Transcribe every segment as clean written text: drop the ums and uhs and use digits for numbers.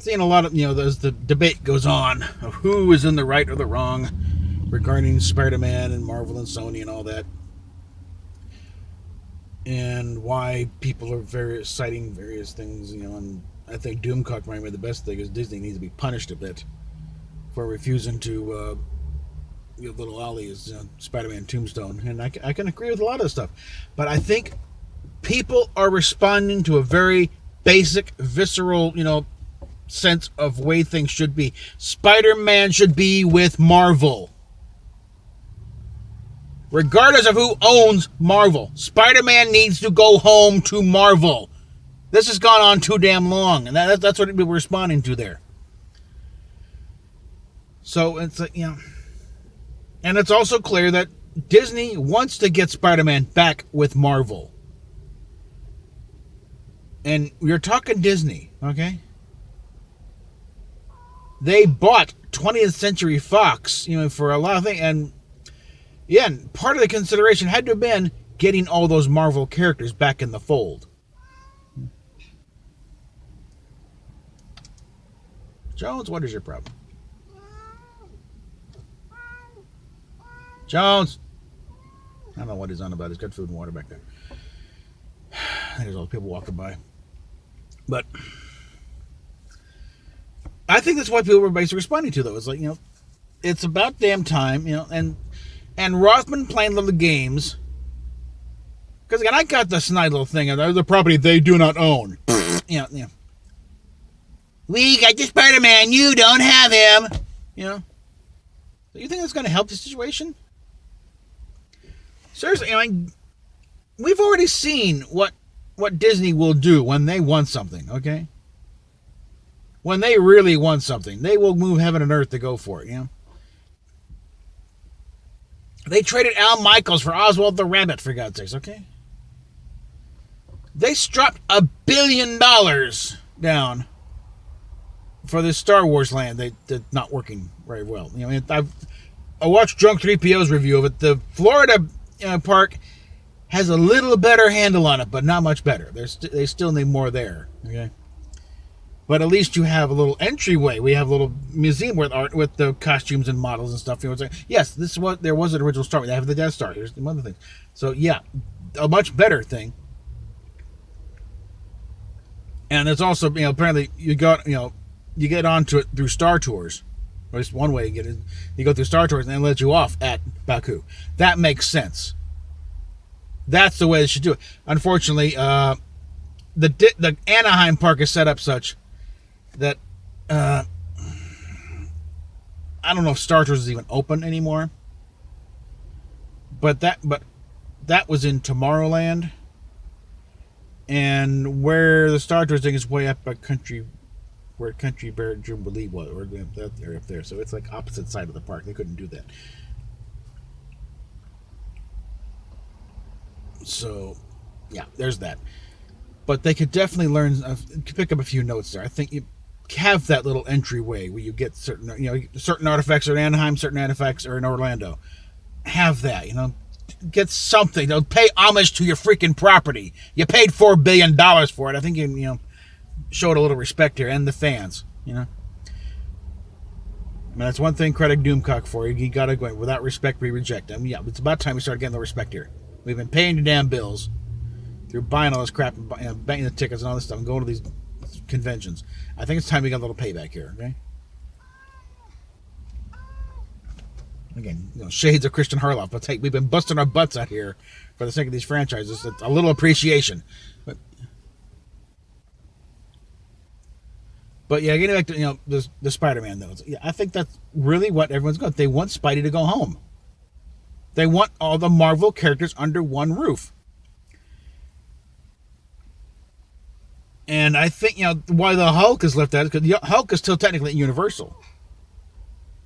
seeing a lot of, as the debate goes on of who is in the right or the wrong regarding Spider-Man and Marvel and Sony and all that, and why people are citing various things, and I think Doomcock reminded me the best thing is Disney needs to be punished a bit for refusing to little Ollie's Spider-Man Tombstone, and I can agree with a lot of the stuff, but I think people are responding to a very basic, visceral, sense of way things should be. Spider-Man should be with Marvel. Regardless of who owns Marvel, Spider-Man needs to go home to Marvel. This has gone on too damn long, and that's what we're responding to there. So it's like, and it's also clear that Disney wants to get Spider-Man back with Marvel. And we're talking Disney, okay? They bought 20th Century Fox, for a lot of things, and part of the consideration had to have been getting all those Marvel characters back in the fold. Jones, what is your problem? Jones! I don't know what he's on about. He's got food and water back there. There's all the people walking by. But I think that's what people were basically responding to, though. It's like, it's about damn time, and Rothman playing little games. Because, again, I got the snide little thing of the property they do not own. We got the Spider-Man, you don't have him. Do you think that's going to help the situation? Seriously, we've already seen what Disney will do when they want something, okay? When they really want something, they will move heaven and earth to go for it, They traded Al Michaels for Oswald the Rabbit, for God's sakes, okay? They dropped $1 billion down for this Star Wars land that's not working very well. I watched Drunk 3PO's review of it. The Florida park has a little better handle on it, but not much better. They still need more there, okay? But at least you have a little entryway. We have a little museum with art, with the costumes and models and stuff. It's like, yes, this is what there was an original Star Wars. They have the Death Star. Here's the other things. So yeah, a much better thing. And it's also, apparently you get onto it through Star Tours. Or at least one way you get it. You go through Star Tours and then let you off at Baku. That makes sense. That's the way they should do it. Unfortunately, the Anaheim park is set up such that I don't know if Star Tours is even open anymore. But that was in Tomorrowland, and where the Star Tours thing is way up at where Country Bear Jubilee was, or that area up there. So it's like opposite side of the park. They couldn't do that. So, yeah, there's that. But they could definitely pick up a few notes there. I think you have that little entryway where you get certain artifacts are in Anaheim, certain artifacts are in Orlando. Have that, get something. Pay homage to your freaking property. You paid $4 billion for it. I think you show it a little respect here, and the fans, that's one thing credit Doomcock for. You gotta go without respect, we reject them. Yeah, it's about time we start getting the respect here. We've been paying the damn bills through buying all this crap and buying the tickets and all this stuff and going to these conventions. I think it's time we got a little payback here, okay? Again, shades of Christian Harloff, but hey, we've been busting our butts out here for the sake of these franchises. It's a little appreciation. But yeah, getting back to the Spider-Man though, I think that's really what everyone's going. They want Spidey to go home. They want all the Marvel characters under one roof. And I think why the Hulk is left out is because Hulk is still technically Universal,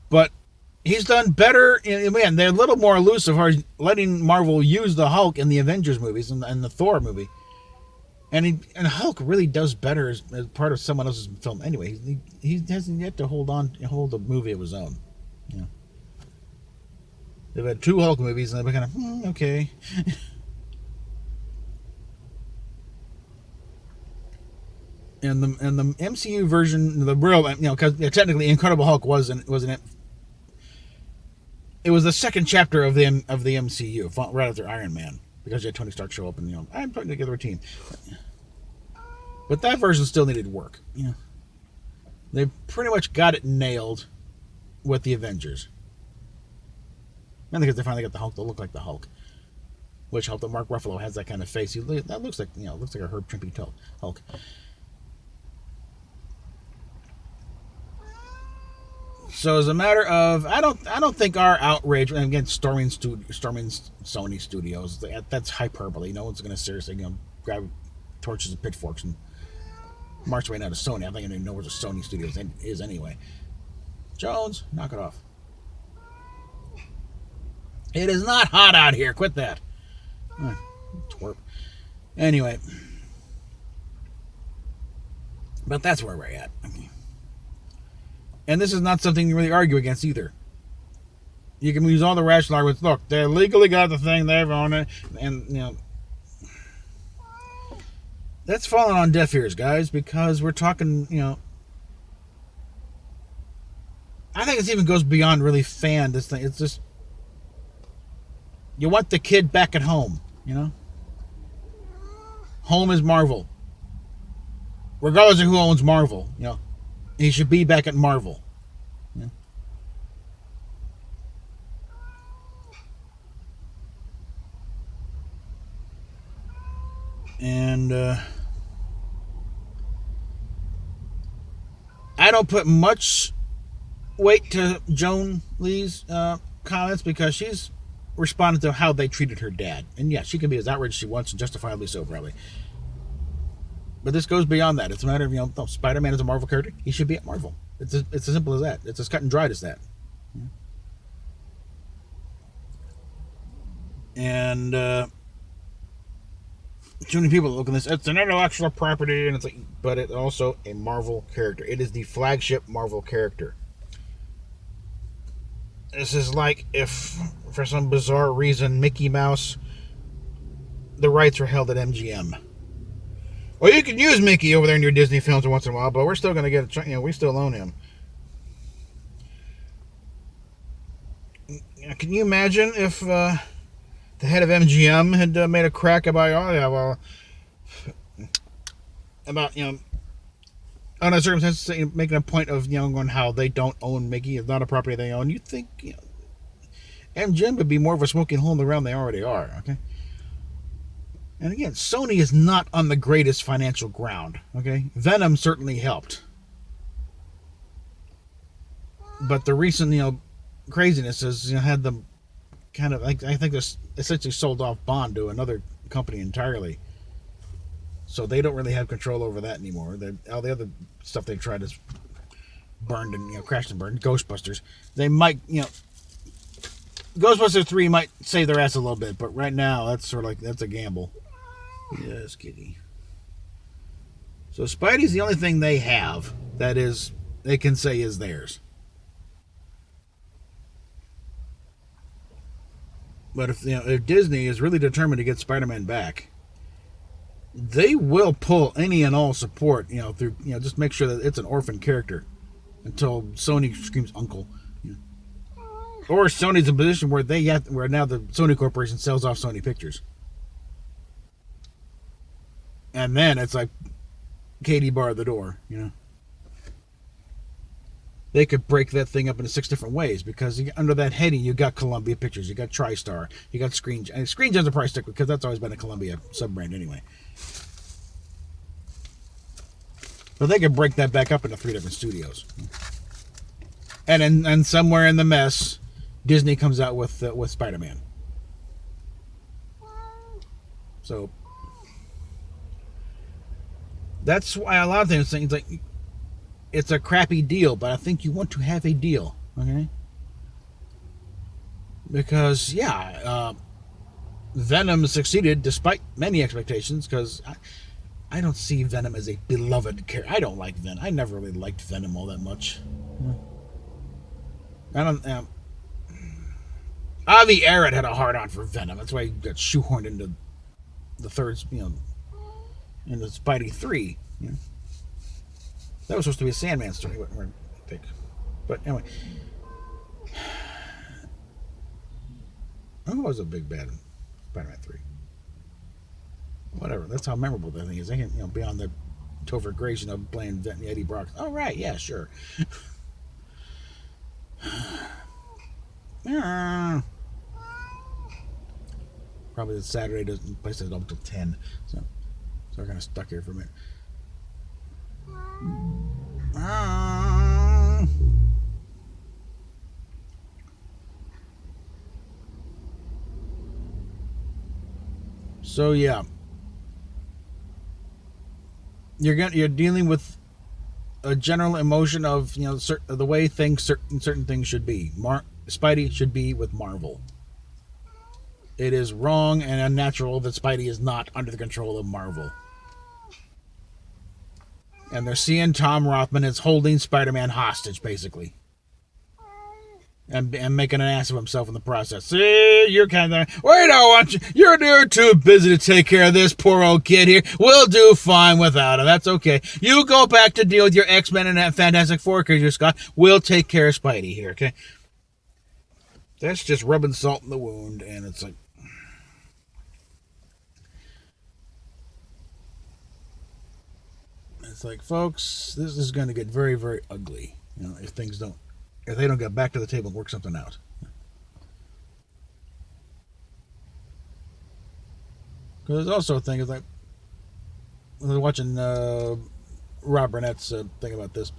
but he's done better. Man, they're a little more elusive, letting Marvel use the Hulk in the Avengers movies and the Thor movie. And Hulk really does better as part of someone else's film anyway. He hasn't yet to hold a movie of his own. They've had 2 Hulk movies, and they've been kind of, okay. And the MCU version, the real, because technically Incredible Hulk was it was the second chapter of the MCU right after Iron Man, because you had Tony Stark show up and I'm putting together a team. But that version still needed work. They pretty much got it nailed with the Avengers. And because they finally got the Hulk to look like the Hulk, which helped that Mark Ruffalo has that kind of face. That looks like a Herb Trimpe Hulk. So as a matter of, I don't think our outrage, and again, storming Sony Studios, that's hyperbole. No one's going to seriously grab torches and pitchforks and march right now to Sony. I think I don't even know where the Sony Studios is anyway. Jones, knock it off. It is not hot out here. Quit that. Twerp. Anyway. But that's where we're at. Okay. And this is not something you really argue against either. You can use all the rational arguments. Look, they legally got the thing, they've owned it, and that's falling on deaf ears, guys, because we're talking, I think it even goes beyond really this thing. It's just, you want the kid back at home, Home is Marvel. Regardless of who owns Marvel, he should be back at Marvel. And I don't put much weight to Joan Lee's comments, because she's responded to how they treated her dad. And yeah, she can be as outraged as she wants, and justifiably so, probably. But this goes beyond that. It's a matter of, Spider-Man is a Marvel character. He should be at Marvel. It's as simple as that. It's as cut and dried as that. And too many people look at this. It's an intellectual property, and it's like, but it's also a Marvel character. It is the flagship Marvel character. This is like if, for some bizarre reason, Mickey Mouse, the rights were held at MGM. Well, you can use Mickey over there in your Disney films once in a while, but we're still going to get, we still own him. Can you imagine if the head of MGM had made a crack about, under circumstances, making a point of, going how they don't own Mickey, it's not a property they own. You'd think, MGM would be more of a smoking hole in the ground they already are, okay? And again, Sony is not on the greatest financial ground, okay? Venom certainly helped. But the recent, craziness has, had them kind of, I think this essentially sold off Bond to another company entirely. So they don't really have control over that anymore. All the other stuff they've tried is burned and, crashed and burned. Ghostbusters. They might, Ghostbusters 3 might save their ass a little bit, but right now, that's a gamble. Yes, kitty. So Spidey's the only thing they have that is, they can say is theirs. But if Disney is really determined to get Spider-Man back, they will pull any and all support, through, just make sure that it's an orphan character until Sony screams uncle. Or Sony's in a position where where now the Sony Corporation sells off Sony Pictures. And then it's like Katie bar the door, They could break that thing up into 6 different ways, because under that heading, you got Columbia Pictures, you got TriStar, you got Screen. And Screen Gems will probably stick, because that's always been a Columbia sub-brand anyway. But they could break that back up into 3 different studios. And somewhere in the mess, Disney comes out with Spider-Man. So that's why a lot of things like, it's a crappy deal, but I think you want to have a deal, okay? Because Venom succeeded despite many expectations, because I don't see Venom as a beloved character. I don't like Venom. I never really liked Venom all that much. I don't. Avi Arad had a hard-on for Venom. That's why he got shoehorned into the third, into Spidey 3. That was supposed to be a Sandman story, I think. But anyway. Who was a big bad in Spider-Man 3? Whatever. That's how memorable that thing is. They can, beyond the Topher Grace, playing Eddie Brock. Oh, right. Yeah, sure. Probably the Saturday doesn't place it up until 10. So we're kind of stuck here for a minute. So yeah, you're dealing with a general emotion of the way certain things should be. Spidey should be with Marvel. It is wrong and unnatural that Spidey is not under the control of Marvel. And they're seeing Tom Rothman as holding Spider-Man hostage, basically. And making an ass of himself in the process. See, you're kind of, we don't want you. You're too busy to take care of this poor old kid here. We'll do fine without him. That's okay. You go back to deal with your X-Men and that Fantastic Four creature, Scott. We'll take care of Spidey here, okay? That's just rubbing salt in the wound, and it's like, folks, this is going to get very, very ugly. If they don't get back to the table and work something out. Because there's also a thing, I was watching Rob Burnett's thing about this.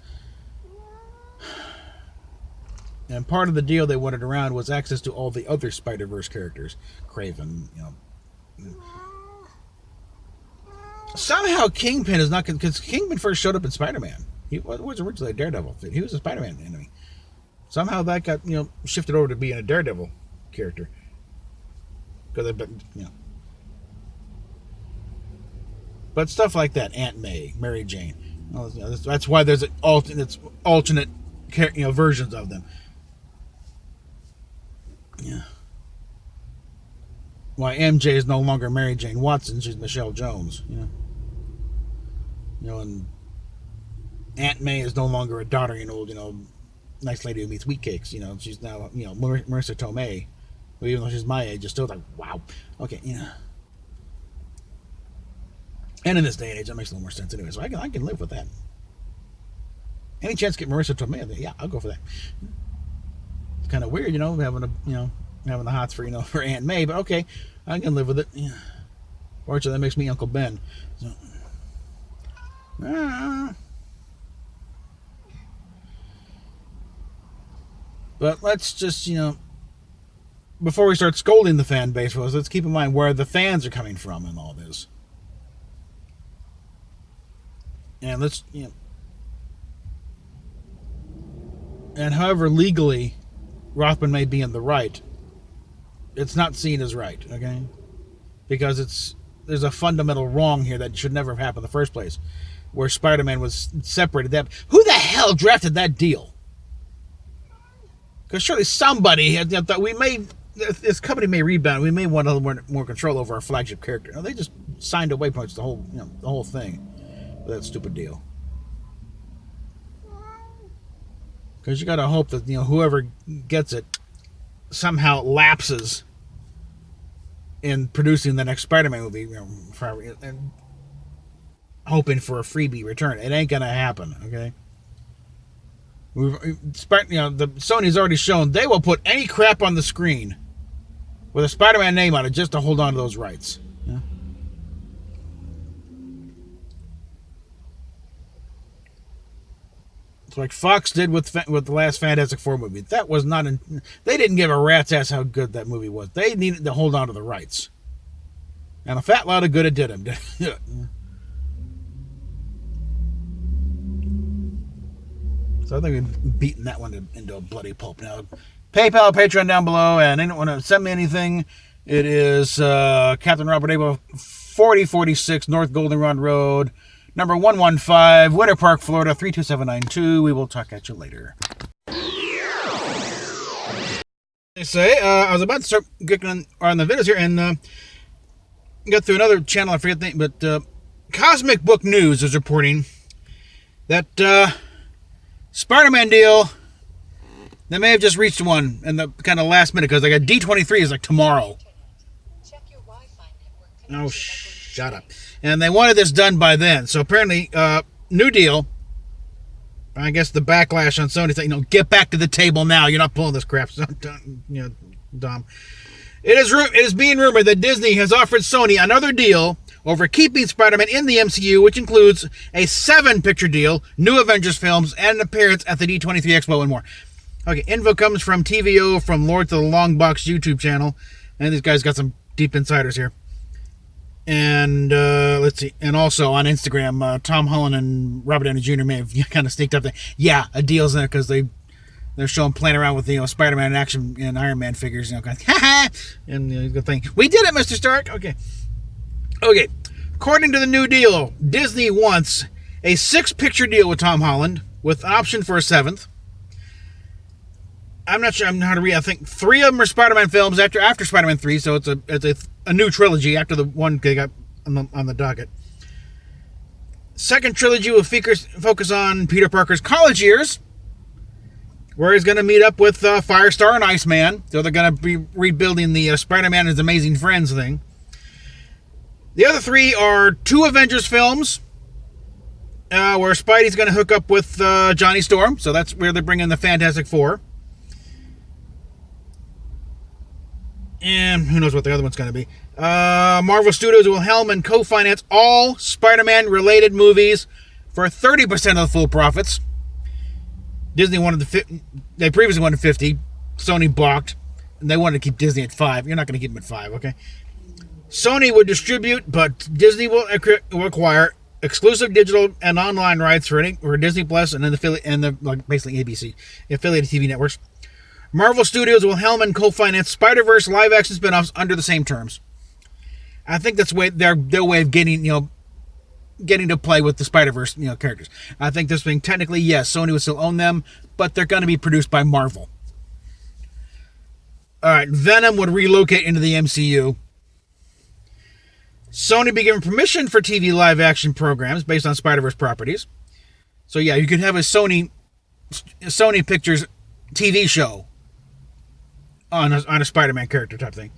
And part of the deal they wanted around was access to all the other Spider-Verse characters. Craven, Somehow Kingpin is not, because Kingpin first showed up in Spider-Man. He was originally a Daredevil. He was a Spider-Man enemy. Somehow that got shifted over to being a Daredevil character. Because but stuff like that, Aunt May, Mary Jane, that's why there's alternate versions of them. Yeah. Why MJ is no longer Mary Jane Watson, she's Michelle Jones. And Aunt May is no longer a doddering old, nice lady who meets wheatcakes. She's now, Marissa Tomei, who even though she's my age, is still like, wow. Okay, And in this day and age, that makes a little more sense anyway. So I can live with that. Any chance to get Marissa Tomei? Yeah, I'll go for that. It's kind of weird, having the hots for for Aunt May, but okay, I can live with it. Yeah. Fortunately, that makes me Uncle Ben. So. But let's just, before we start scolding the fan base, let's keep in mind where the fans are coming from in all this. And let's, and however legally Rothman may be in the right, it's not seen as right, okay? Because there's a fundamental wrong here that should never have happened in the first place, where Spider-Man was separated. Who the hell drafted that deal? Because surely somebody had thought this company may rebound. We may want a little more control over our flagship character. No, they just signed away pretty much the whole thing with that stupid deal. Because you got to hope that whoever gets it somehow lapses in producing the next Spider-Man movie, and hoping for a freebie return. It ain't gonna happen, okay? The Sony's already shown they will put any crap on the screen with a Spider-Man name on it just to hold on to those rights. Yeah? It's like Fox did with the last Fantastic Four movie. That was not. They didn't give a rat's ass how good that movie was. They needed to hold on to the rights, and a fat lot of good it did them. So I think we've beaten that one into a bloody pulp. Now, PayPal, Patreon down below, and anyone want to send me anything, it is Captain Robert Abel, 4046 North Goldenrod Road, number 115, Winter Park, Florida, 32792. We will talk at you later. They say, I was about to start getting on the videos here, and got through another channel, I forget the name, but Cosmic Book News is reporting that Spider-Man deal, they may have just reached one in the kind of last minute, because like a D23 is like tomorrow. Oh, shut up. And they wanted this done by then. So apparently, new deal. I guess the backlash on Sony saying, get back to the table now. You're not pulling this crap. Dumb. It is being rumored that Disney has offered Sony another deal over keeping Spider-Man in the MCU, which includes a 7-picture deal, new Avengers films, and an appearance at the D23 Expo and more. Okay, info comes from TVO, from Lord to the Long Box YouTube channel, and these guys got some deep insiders here. And let's see, and also on Instagram, Tom Holland and Robert Downey Jr. may have kind of sneaked up there. Yeah, a deal's in there because they're showing playing around with Spider-Man action and Iron Man figures, kind of, ha, and good thing. We did it, Mr. Stark. Okay. According to the new deal, Disney wants a 6-picture deal with Tom Holland with option for a 7th. I'm not sure how to read. I think 3 of them are Spider-Man films after Spider-Man 3, so it's a new trilogy after the one they got on the docket. Second trilogy will focus on Peter Parker's college years, where he's going to meet up with Firestar and Iceman. So they're going to be rebuilding the Spider-Man and His Amazing Friends thing. The other 3 are 2 Avengers films, where Spidey's going to hook up with Johnny Storm. So that's where they're bringing the Fantastic Four. And who knows what the other one's going to be. Marvel Studios will helm and co-finance all Spider-Man related movies for 30% of the full profits. Disney they previously wanted 50. Sony balked. And they wanted to keep Disney at 5. You're not going to keep them at 5, okay? Sony would distribute, but Disney will acquire exclusive digital and online rights for Disney Plus and basically ABC affiliated TV networks. Marvel Studios will helm and co-finance Spider-Verse live-action spin-offs under the same terms. I think that's their way of getting to play with the Spider-Verse characters. I think this thing, technically, yes, Sony would still own them, but they're going to be produced by Marvel. All right, Venom would relocate into the MCU. Sony be given permission for TV live-action programs based on Spider-Verse properties. So yeah, you could have a Sony Pictures TV show on a Spider-Man character type thing.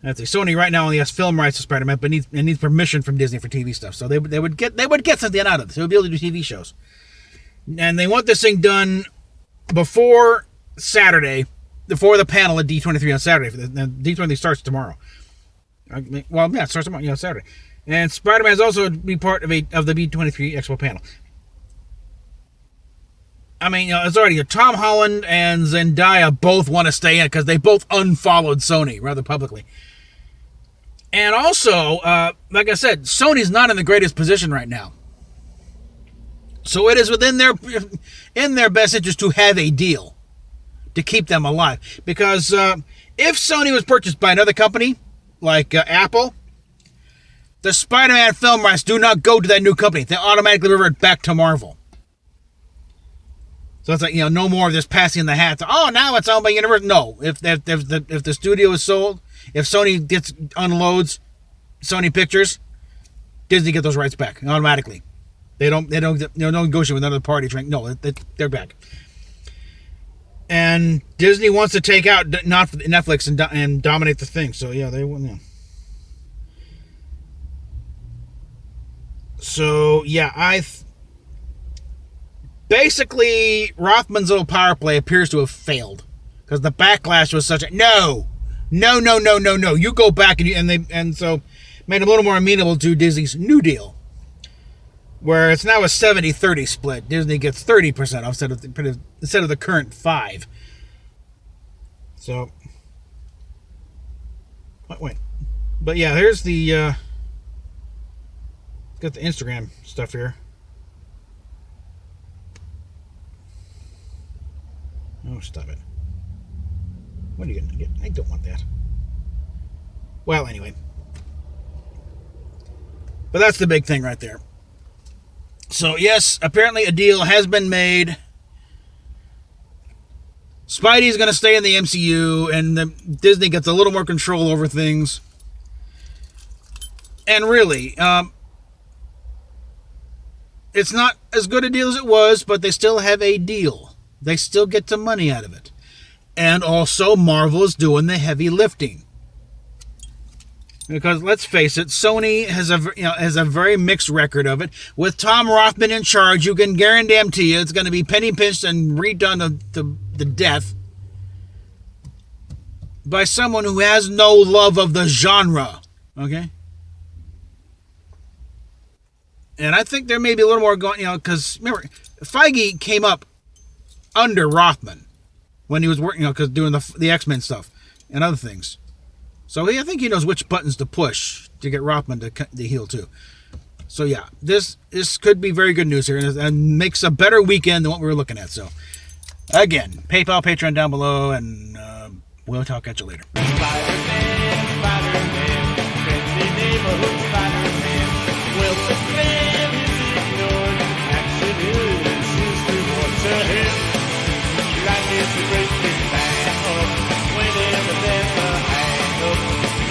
That's it. Sony right now only has film rights to Spider-Man, but needs permission from Disney for TV stuff. So they would get something out of this. They would be able to do TV shows, and they want this thing done before Saturday, before the panel at D23 on Saturday. The D23 starts tomorrow. Well, yeah, it starts tomorrow, Saturday. And Spider-Man is also be part of the D23 Expo panel. I mean, it's already Tom Holland and Zendaya both want to stay in because they both unfollowed Sony rather publicly. And also, like I said, Sony's not in the greatest position right now. So it is in their best interest to have a deal to keep them alive. Because if Sony was purchased by another company, like Apple, the Spider-Man film rights do not go to that new company. They automatically revert back to Marvel. So it's like, no more of this passing the hat. Now it's owned by Universal. No, if the studio is sold, if Sony unloads Sony Pictures, Disney get those rights back automatically. They don't negotiate with another party. No, they're back. And Disney wants to take out Netflix and dominate the thing. So yeah, they will. Yeah. So yeah, basically Rothman's little power play appears to have failed because the backlash was such a no. You go back and so made him a little more amenable to Disney's new deal, where it's now a 70-30 split. Disney gets 30% off instead of the current 5%. So, wait. But yeah, here's the got the Instagram stuff here. Oh, stop it. What are you going to get? I don't want that. Well, anyway. But that's the big thing right there. So, yes, apparently a deal has been made. Spidey's going to stay in the MCU, and Disney gets a little more control over things. And really, It's not as good a deal as it was, but they still have a deal. They still get some money out of it. And also, Marvel is doing the heavy lifting. Because let's face it, Sony has a very mixed record of it. With Tom Rothman in charge, you can guarantee you it's going to be penny pinched and redone to the death by someone who has no love of the genre. Okay? And I think there may be a little more going, because remember, Feige came up under Rothman when he was working, because doing the X-Men stuff and other things. So I think he knows which buttons to push to get Rothman to heal too. So yeah, this could be very good news here, and makes a better weekend than what we were looking at. So again, PayPal, Patreon down below, and we'll talk at you later.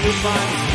You'll find